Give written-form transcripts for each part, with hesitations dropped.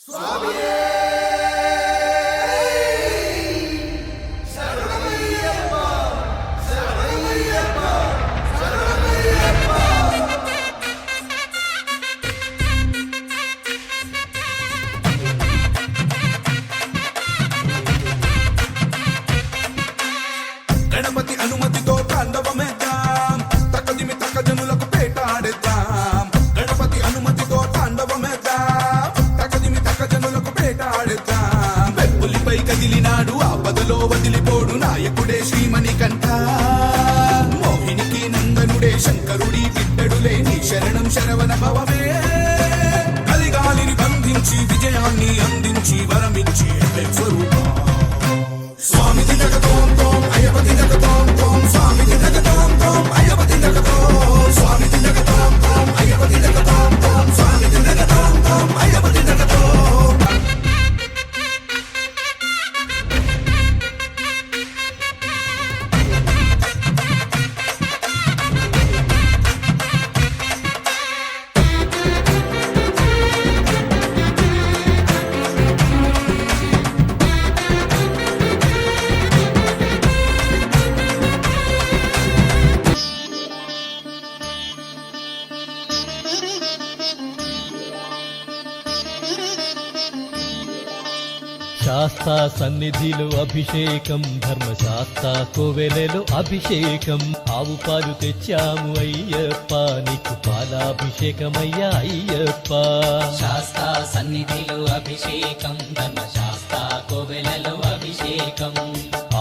గణపతి అనుమతితో తాండవమేద్దాం, తక్కదిమి తక్కజనులకు పేటాడేద్దాం. గణపతి అనుమతితో తాండవమేద్దాం, తక్కదిమి తక్కజనులకు పేటాడేద్దాం. వెప్పులిపై కదిలినాడు ఆపదలో వదిలిపోడు నాయకుడే శ్రీమణికంఠ. మోహినికి నందనుడే శంకరుడి బిడ్డడులే నీ శరణం శరవణ భవమే. కలిగాలిని బంధించి విజయాన్ని అందించి వరమించి స్వరూపం స్వామికి జగతోం తోం అయ్యపతి జగతోం తోం స్వామికి జగతోం తోం అయ్యపతి జగతోం స్వామికి జగతోం తోం అయ్యపతి జగతోం తోం స్వామికి జగతోం తోం అయ్యపతి జగతోం. శాస్తా సన్నిధిలో అభిషేకం, ధర్మశాస్త్ర కోవెలలో అభిషేకం. ఆవు పాలు తెచ్చాము అయ్యప్ప, నీకు పాలాభిషేకమయ్యా అయ్యప్ప. శాస్త్ర సన్నిధిలో అభిషేకం, ధర్మశాస్త్ర కోవెలలో అభిషేకం.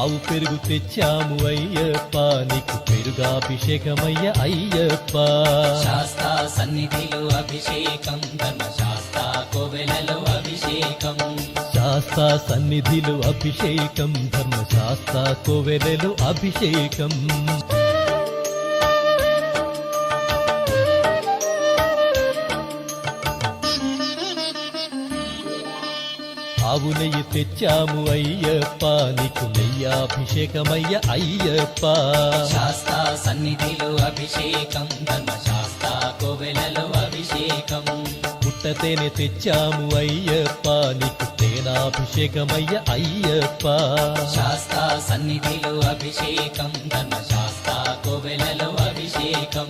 ఆవు పెరుగు తెచ్చాము అయ్యప్ప, నీకు పెరుగాభిషేకమయ్యా అయ్యప్ప. శాస్త్ర సన్నిధిలో అభిషేకం, ధర్మశాస్త్ర కోవెలలో అభిషేకం. శాస్త్ర సన్నిధిలో అభిషేకం, ధర్మశాస్త్ర కోవెలలో అభిషేకం. ఆవు నెయ్యి తెచ్చాము అయ్యప్ప, నీకు నెయ్యాభిషేకమయ్య అయ్యప్ప. శాస్త్ర సన్నిధిలో అభిషేకం, ధర్మశాస్త్ర కోవెలలో అభిషేకం. పుట్టతేనె తెచ్చాము అయ్యప్ప, నీకు తేనాభిషేకమయ్య అయ్యప్ప. శాస్త్ర సన్నిధిలో అభిషేకం, ధర్మశాస్త్ర కోవెలలో అభిషేకం.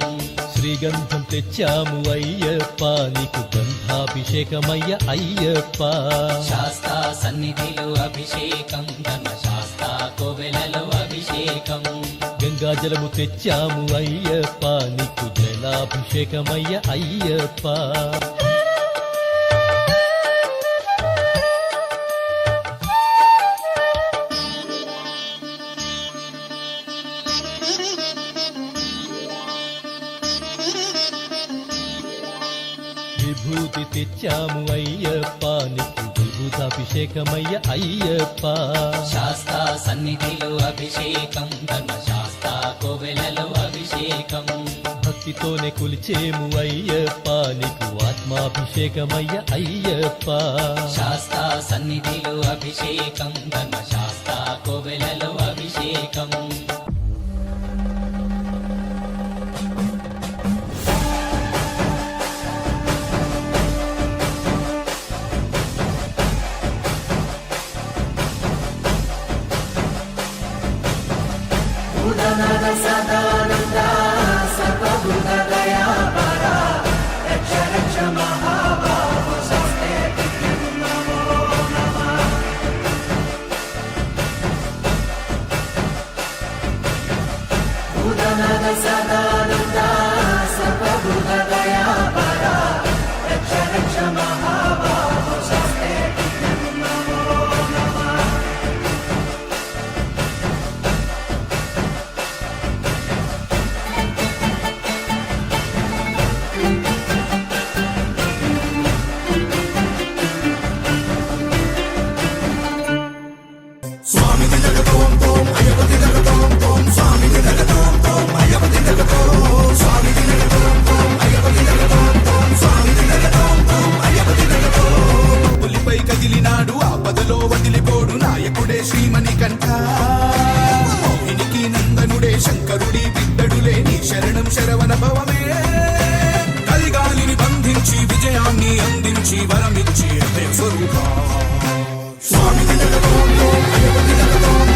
శ్రీగంధం తెచ్చాము అయ్యప్ప, నీకు గంధాభిషేకమయ్య అయ్యప్ప. శాస్త్ర సన్నిధిలో అభిషేకం, ధర్మశాస్త్ర కోవెలలో అభిషేకం. గంగాజలము తెచ్చాము అయ్యప్ప, నీకు జలాభిషేకమయ్య అయ్యప్ప. విభూతి తెచ్చాము అయ్యప్ప, నీకు విభూతాభిషేకమయ్య అయ్యప్ప. శాస్త్ర సన్నిధిలో అభిషేకం, ధర్మశాస్త్ర కోవెలలో అభిషేకం. భక్తితోనే కొలిచేము అయ్యప్ప, నీకు ఆత్మాభిషేకమయ్య అయ్యప్ప. శాస్త్ర సన్నిధిలో అభిషేకం, ధర్మశాస్త్ర కోవెలలో అభిషేకం. సదానంద సర్వభూత దయాపర రక్ష రక్ష మహాబాహు స్వస్తే నమో నమః. భూతనాథ సదానంద సర్వభూత దయాపర రక్ష రక్ష మహాబాహు స్వస్తే నమో నమః. స్వామికి జగతోం తోం అయ్యపతి జగతోం తోం స్వామికి జగతోం తోం అయ్యపతి జగతోం స్వామికి జగతోం తోం అయ్యపతి జగతోం తోం స్వామికి జగతోం తోం అయ్యపతి జగతోం. పులిపై కదిలినాడు ఆపదలో వదిలిపోడు నాయకుడే శ్రీమణికంఠ. మోహినికి నందనుడే శంకరుడి బిడ్డడులే నీ శరణం శరవణ భవమే. కలిగాలిని బంధించి రక్షించి విజయాన్ని అందించి వరమిచ్చి అభయ స్వరూప స్వామి దినగతోం తోం అయ్యప్ప దినగతోం